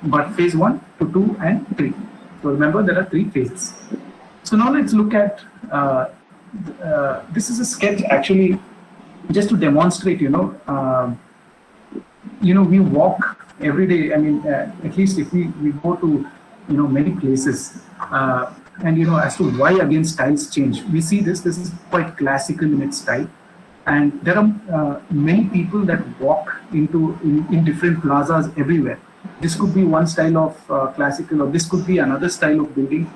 but phase 1 to 2 and 3. So remember, there are 3 phases. So now let's look at, this is a sketch actually just to demonstrate, we walk every day. I mean, at least if we go to, many places, and, as to why again styles change. We see this is quite classical in its style. And there are many people that walk in different plazas everywhere. This could be one style of classical, or this could be another style of building.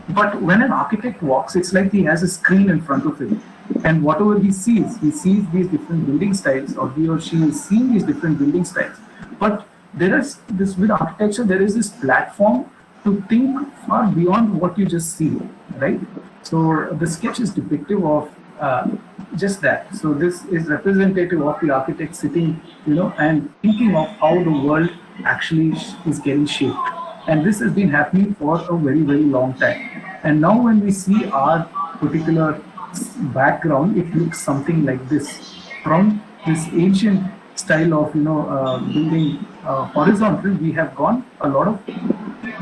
But when an architect walks, it's like he has a screen in front of him. And whatever he sees these different building styles, or he or she is seeing these different building styles. But there is this, with architecture, there is this platform to think far beyond what you just see, right? So the sketch is depictive of just that. So this is representative of the architect sitting, and thinking of how the world actually is getting shaped. And this has been happening for a very, very long time. And now when we see our particular background, it looks something like this. From this ancient style of, building horizontal, we have gone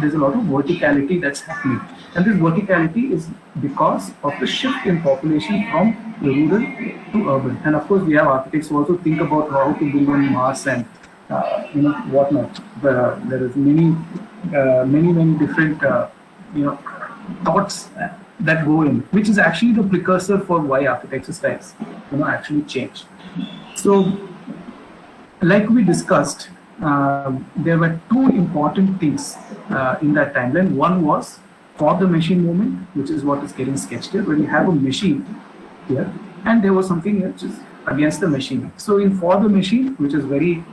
there's a lot of verticality that's happening. And this verticality is because of the shift in population from rural to urban. And of course, we have architects who also think about how to build on Mars and whatnot. There is many different thoughts that go in, which is actually the precursor for why architecture styles actually change. So, like we discussed, there were 2 important things in that timeline. One was for the machine movement, which is what is getting sketched here, where you have a machine here, and there was something which is against the machine. So in for the machine, which is very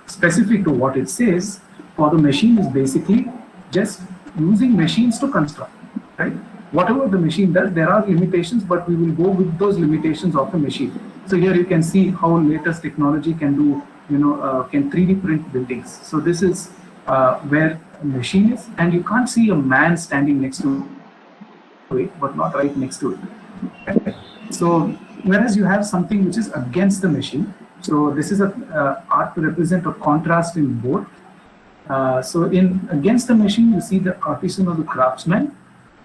specific to what it says, for the machine is basically just using machines to construct, right? Whatever the machine does, there are limitations, but we will go with those limitations of the machine. So here you can see how latest technology can do, can 3D print buildings. So this is where a machine is, and you can't see a man standing next to it, but not right next to it. So whereas you have something which is against the machine. So this is a art to represent a contrast in both. So in against the machine, you see the artisan or the craftsman.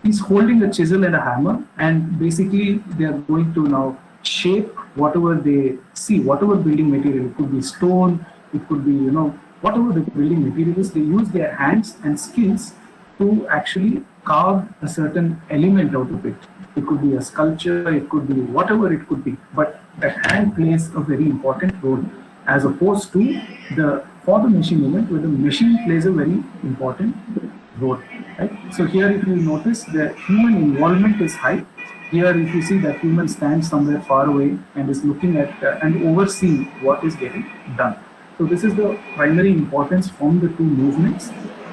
He's holding a chisel and a hammer, and basically they are going to now shape whatever they see, whatever building material. It could be stone, it could be, whatever the building material is. They use their hands and skills to actually carve a certain element out of it. It could be a sculpture, it could be whatever it could be, but the hand plays a very important role, as opposed to the for the machine movement, where the machine plays a very important role. Right? So here, if you notice, the human involvement is high. Here, if you see that human stands somewhere far away and is looking at and overseeing what is getting done. So this is the primary importance from the 2 movements.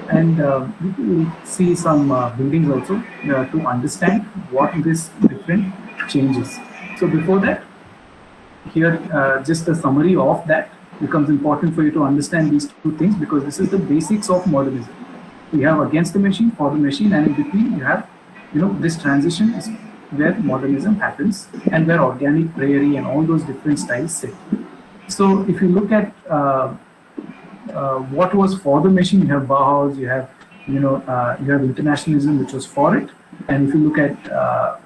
And we will see some buildings also to understand what this different changes. So before that, here just a summary of that becomes important for you to understand these 2 things, because this is the basics of modernism. We have against the machine, for the machine, and in between you have, this transition is where modernism happens, and where organic, prairie, and all those different styles sit. So if you look at what was for the machine, you have Bauhaus, you have internationalism, which was for it. And if you look at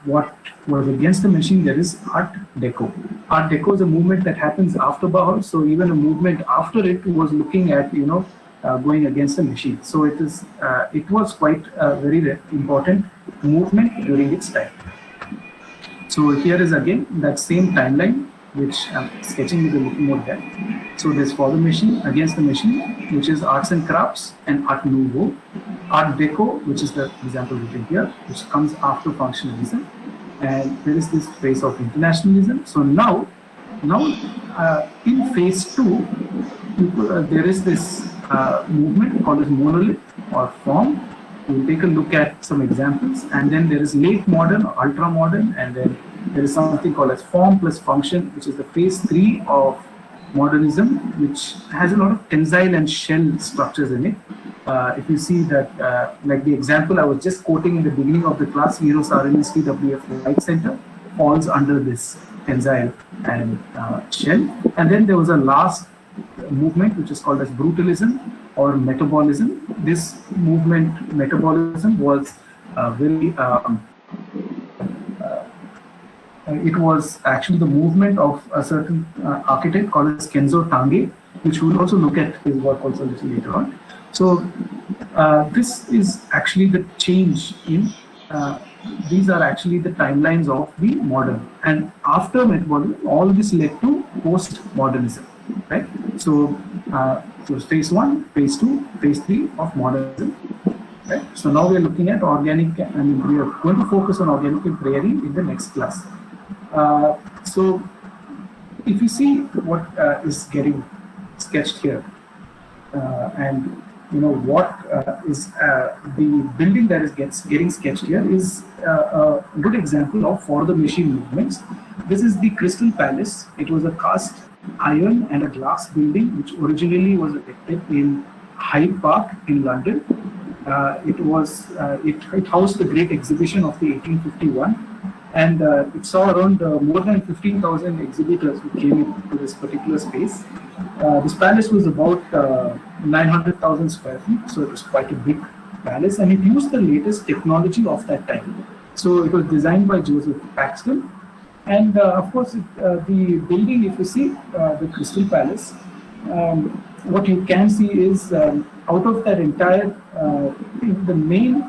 what was against the machine, there is Art Deco. Art Deco is a movement that happens after Bauhaus. So even a movement after it was looking at, going against the machine. So it was quite a very important movement during its time. So here is again that same timeline, which I'm sketching with a little more depth. So there's for the machine, against the machine, which is arts and crafts and Art Nouveau. Art Deco, which is the example written here, which comes after functionalism. And there is this phase of internationalism. So now in phase 2, there is this movement called as monolith or form. We'll take a look at some examples, and then there is late modern, ultra modern, and then there is something called as form plus function, which is the phase 3 of modernism, which has a lot of tensile and shell structures in it. If you see that, like the example I was just quoting in the beginning of the class, Heroes RMS TWF Light Center falls under this tensile and shell. And then there was a last movement which is called as brutalism or metabolism. This movement, metabolism, was very it was actually the movement of a certain architect called as Kenzo Tange, which we will also look at his work also a little later on. So this is actually the change in, these are actually the timelines of the modern. And after metabolism, all this led to post-modernism, right? So, so phase one, phase two, phase three of modernism. Right? So now we are looking at organic, and we are going to focus on organic and prairie in the next class. So if you see what is getting sketched here, and you know what is the building that is getting sketched here is a good example of for the machine movements. This is the Crystal Palace. It was a cast iron and a glass building which originally was erected in Hyde Park in London. It housed the Great Exhibition of the 1851, and it saw around more than 15,000 exhibitors who came into this particular space. This palace was about 900,000 square feet, so it was quite a big palace, and it used the latest technology of that time. So it was designed by Joseph Paxton, and of course, the building, if you see the Crystal Palace, what you can see is out of that entire, the main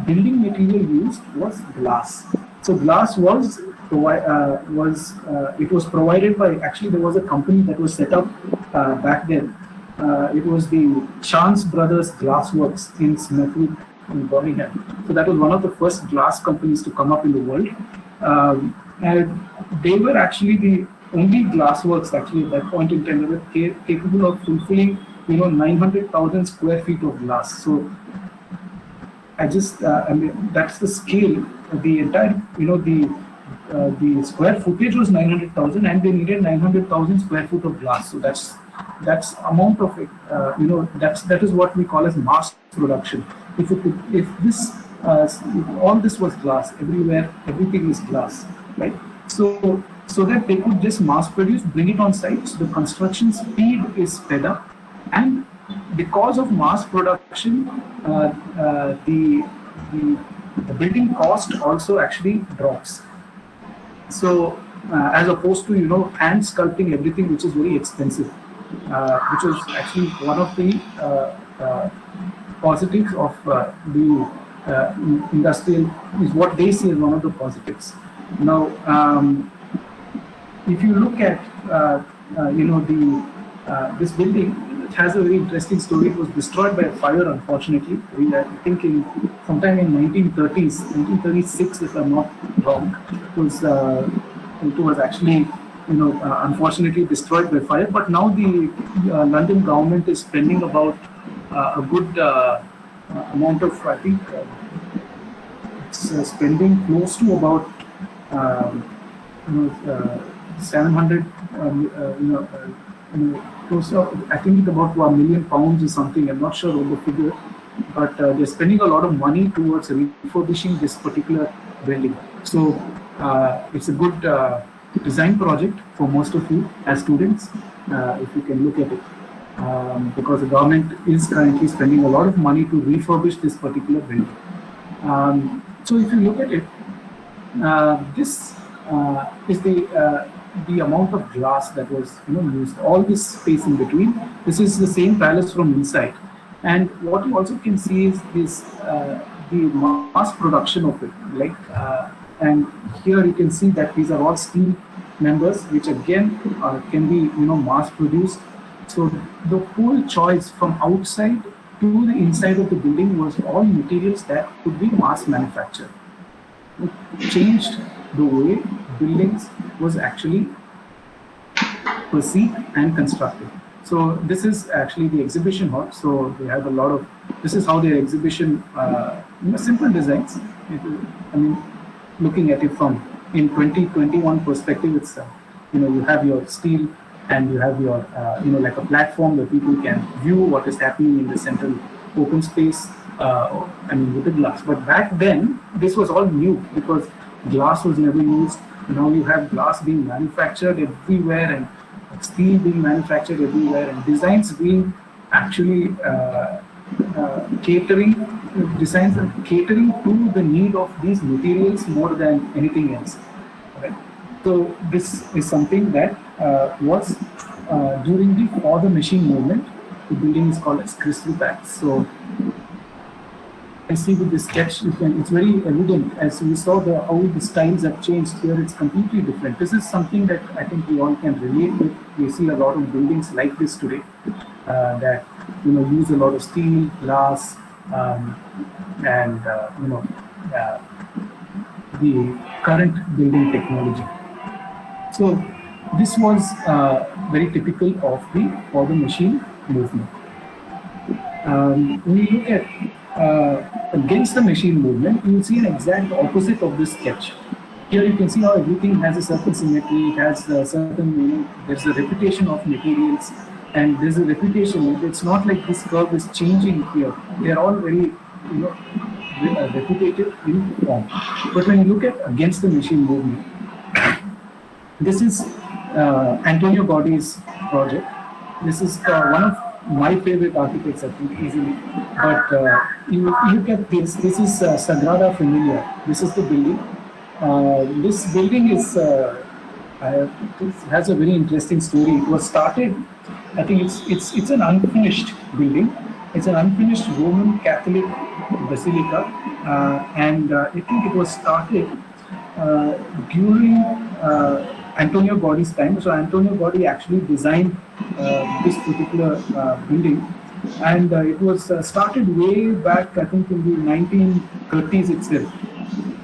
building material used was glass. So glass was it was provided by, actually there was a company that was set up back then. It was the Chance Brothers Glass Works in Smithfield in Birmingham. So that was one of the first glass companies to come up in the world, and they were actually the only glass works actually at that point in time that were capable of fulfilling 900,000 square feet of glass. So I mean, that's the scale. The entire, the square footage was 900,000, and they needed 900,000 square foot of glass. So that's amount of it. That is what we call as mass production. If this, if all this was glass everywhere, everything is glass, right? So that they could just mass produce, bring it on site. So the construction speed is sped up, and because of mass production, the building cost also actually drops. So as opposed to hand sculpting everything, which is very expensive, which was actually one of the positives of the industrial, is what they see as one of the positives. Now, if you look at this building, it has a very interesting story. It was destroyed by a fire, unfortunately. I think sometime in 1930s, 1936, if I'm not wrong. It was actually unfortunately destroyed by fire. But now the London government is spending about a good amount of, I think, it's spending close to about 700, close to, I think about £1 million or something. I'm not sure of the figure, but they're spending a lot of money towards refurbishing this particular building. So it's a good design project for most of you as students, if you can look at it, because the government is currently spending a lot of money to refurbish this particular building. So if you look at it, this is the amount of glass that was used. All this space in between. This is the same palace from inside, and what you also can see is this the mass production of it. Like, and here you can see that these are all steel members, which again can be mass produced. So the whole choice from outside to the inside of the building was all materials that could be mass manufactured. It changed the way buildings was actually perceived and constructed. So this is actually the exhibition hall. So they have a lot of, this is how their exhibition, simple designs. I mean, looking at it from in 2021 perspective, it's you have your steel, and you have your like a platform where people can view what is happening in the central open space. I mean, with the glass. But back then, this was all new because glass was never used. Now you have glass being manufactured everywhere, and steel being manufactured everywhere, and designs being actually catering, designs are catering to the need of these materials more than anything else. Right? So this is something that was during the for the machine movement. The building is called as crystal packs. So I see with this sketch, it's very evident as we saw how the styles have changed. Here it's completely different. This is something that I think we all can relate with. We see a lot of buildings like this today that use a lot of steel, glass, um, and uh, the current building technology. So this was very typical of the for the machine movement. When you look at against the machine movement, you will see an exact opposite of this sketch. Here you can see how everything has a certain symmetry, it has a certain, there's a repetition of materials, and there's a repetition. It's not like this curve is changing here. They're all very, repetitive in form. But when you look at against the machine movement, this is Antonio Gaudi's project. This is one of my favorite architects, I think, easily. But you look at this. This is Sagrada Familia. This is the building. This building is it has a very interesting story. It was started. I think it's an unfinished building. It's an unfinished Roman Catholic basilica, and I think it was started uh, during Antonio Gaudi's time. So Antonio Gaudi actually designed this particular building, and it was started way back, I think, in the 1930s itself.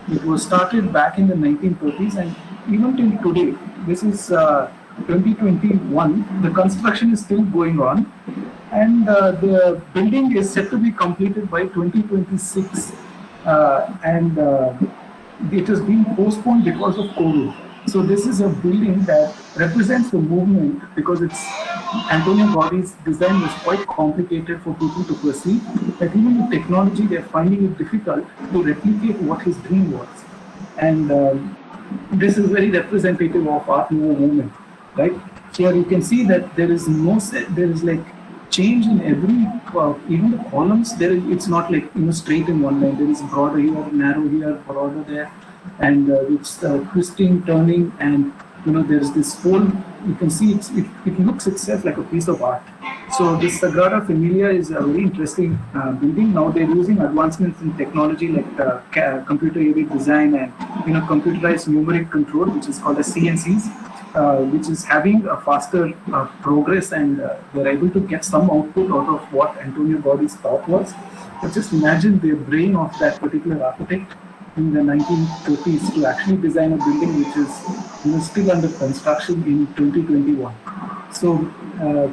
It was started back in the 1930s, and even till today, this is 2021, the construction is still going on, and the building is set to be completed by 2026, and it has been postponed because of COVID. So this is a building that represents the movement because it's Antonio Gaudi's design was quite complicated for people to perceive. That even with technology, they're finding it difficult to replicate what his dream was. And this is very representative of Art Nouveau movement, right? Here you can see that there is no there is like change in every even the columns. It's not like straight in one line. There is broader here, narrow here, broader there, and it's twisting, turning, and there's this whole. You can see it looks itself like a piece of art. So this Sagrada Familia is a very interesting building. Now they're using advancements in technology like computer-aided design and computerized numeric control, which is called as CNCs, which is having a faster progress, and they're able to get some output out of what Antonio Gaudi's thought was. But just imagine the brain of that particular architect in the 1930s to actually design a building which is still under construction in 2021. So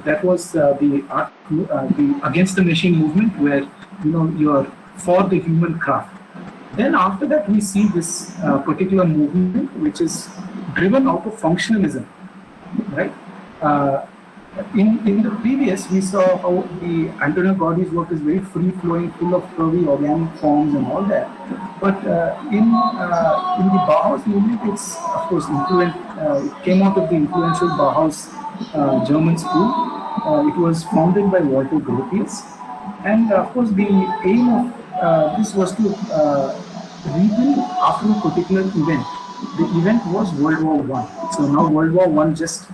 that was the against the machine movement, where you're for the human craft. Then after that, we see this particular movement, which is driven out of functionalism, right? Uh, in the previous, we saw how the Antonio Gaudi's work is very free flowing, full of curvy organic forms and all that. But in the Bauhaus movement, it's of course it came out of the influential Bauhaus German school. It was founded by Walter Gropius, and of course the aim of this was to rebuild after a particular event. The event was World War One. So now World War One just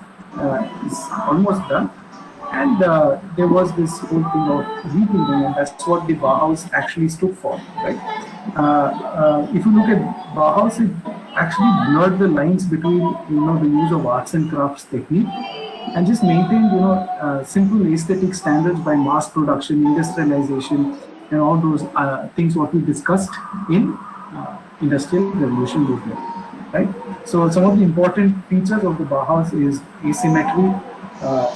is almost done, and there was this whole thing of rebuilding, and that's what the Bauhaus actually stood for, right? If you look at Bauhaus, it actually blurred the lines between the use of arts and crafts technique, and just maintained simple aesthetic standards by mass production, industrialization, and all those things what we discussed in industrial revolution movement, right? So some of the important features of the Bauhaus is asymmetry,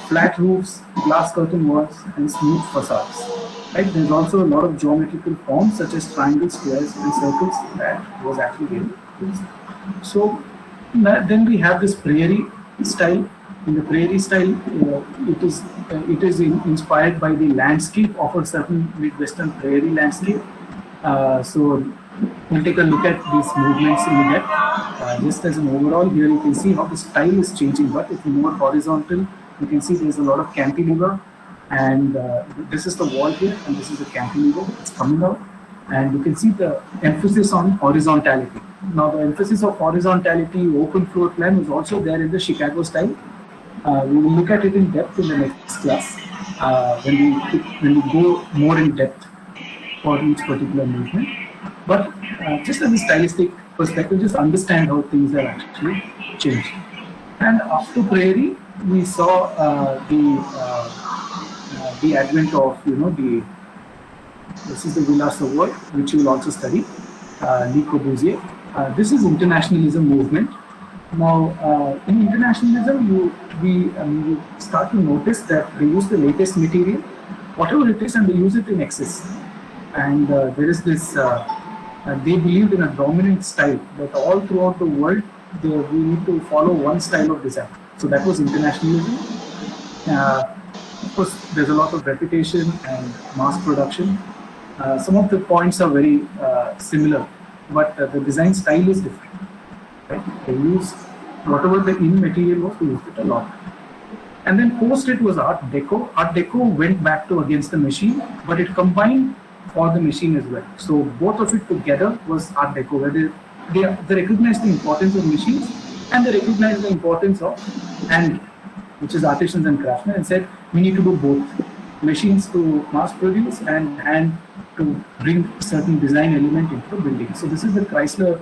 flat roofs, glass curtain walls, and smooth facades. Right? There's also a lot of geometrical forms such as triangles, squares, and circles that was actually used. So then we have this Prairie style. In the Prairie style, it is inspired by the landscape of a certain Midwestern prairie landscape. So we'll take a look at these movements in depth. Just as an overall, here you can see how the style is changing, but it's more horizontal. You can see there's a lot of cantilever, and this is the wall here, and this is the cantilever. It's coming out, and you can see the emphasis on horizontality. Now, the emphasis of horizontality, open floor plan, was also there in the Chicago style. We will look at it in depth in the next class when we go more in depth for each particular movement. But just as a stylistic perspective, just understand how things have actually changed. And after Prairie, we saw the advent of the this is the Villa Savoy, which you will also study, Le Corbusier. This is internationalism movement. Now, in internationalism, you start to notice that they use the latest material, whatever it is, and they use it in excess. And there is this. They believed in a dominant style that all throughout the world we need to follow one style of design. So that was internationalism. Of course, there's a lot of repetition and mass production. Some of the points are very similar, but the design style is different. Right? They used whatever the in material was, they used it a lot. And then post it was Art Deco. Art Deco went back to against the machine, but it combined for the machine as well. So both of it together was Art Deco, where they recognized the importance of machines and they recognized the importance of hand, which is artisans and craftsmen, and said we need to do both, machines to mass produce and hand to bring certain design element into the building. So this is the Chrysler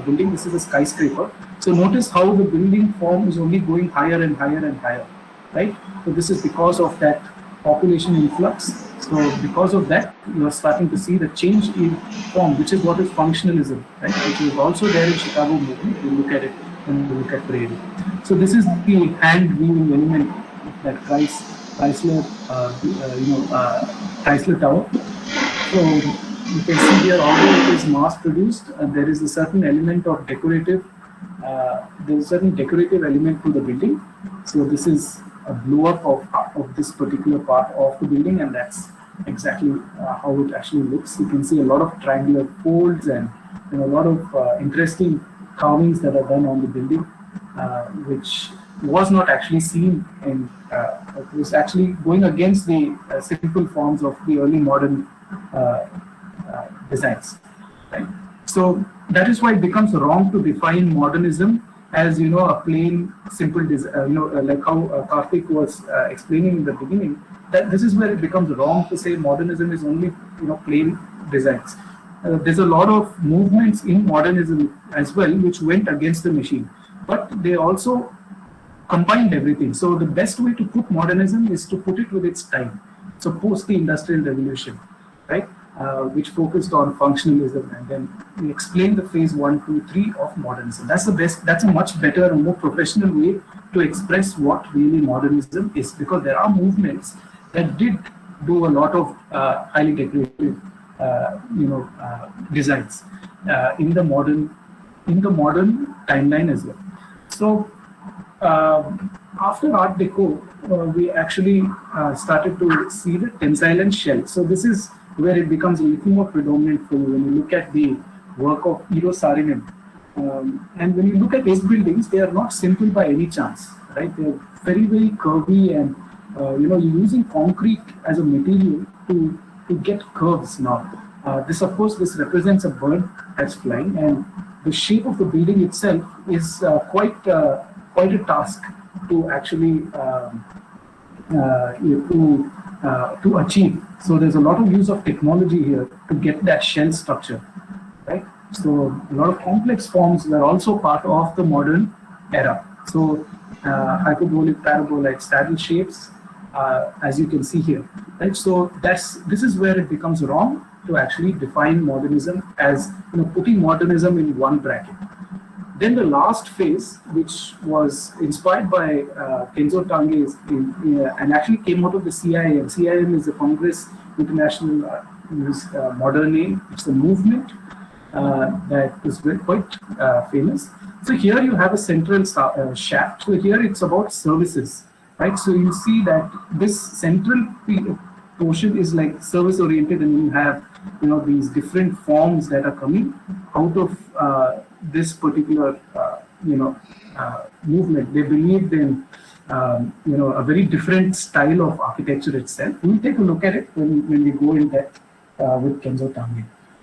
building. This is a skyscraper. So notice how the building form is only going higher and higher and higher, right? So this is because of that population influx. So because of that, you are starting to see the change in form, which is what is functionalism, right? Which is also there in Chicago movement. We look at it when we look at Prairie. So this is the hand weaving element that Chrysler, Chrysler Tower. So you can see here, although it is mass produced, there is a certain element of decorative. There is a certain decorative element to the building. So this is a blow up of this particular part of the building, and that's exactly how it actually looks. You can see a lot of triangular folds and a lot of interesting carvings that are done on the building, which was not actually seen in. It was actually going against the simple forms of the early modern designs. Right? So that is why it becomes wrong to define modernism as a plain simple design. Like how Karthik was explaining in the beginning. That this is where it becomes wrong to say modernism is only plain designs. There's a lot of movements in modernism as well which went against the machine, but they also combined everything. So the best way to put modernism is to put it with its time. So post the Industrial Revolution, right, which focused on functionalism, and then we explained the phase 1, 2, 3 of modernism. That's the best. That's a much better and more professional way to express what really modernism is, because there are movements that did do a lot of highly decorative, designs in the modern timeline as well. So after Art Deco, we actually started to see the tensile and shell. So this is where it becomes a little more predominant for you when you look at the work of Eero Saarinen. And when you look at his buildings, they are not simple by any chance, right? They're very, very curvy, and you're using concrete as a material to get curves now. This, of course, this represents a bird that's flying, and the shape of the building itself is quite a task to actually to achieve. So there's a lot of use of technology here to get that shell structure, right? So a lot of complex forms were also part of the modern era. So hyperbolic, parabolic, saddle shapes, as you can see here, right? So this is where it becomes wrong to actually define modernism as putting modernism in one bracket. Then the last phase, which was inspired by Kenzo Tange, and actually came out of the CIM. CIM is the Congress International Modern name. It's a movement that is quite famous. So here you have a central shaft. So here it's about services, right? So you see that this central portion is like service oriented, and you have, these different forms that are coming out of this particular movement. They believed in a very different style of architecture itself. We'll take a look at it when we go in depth with Kenzo Tange.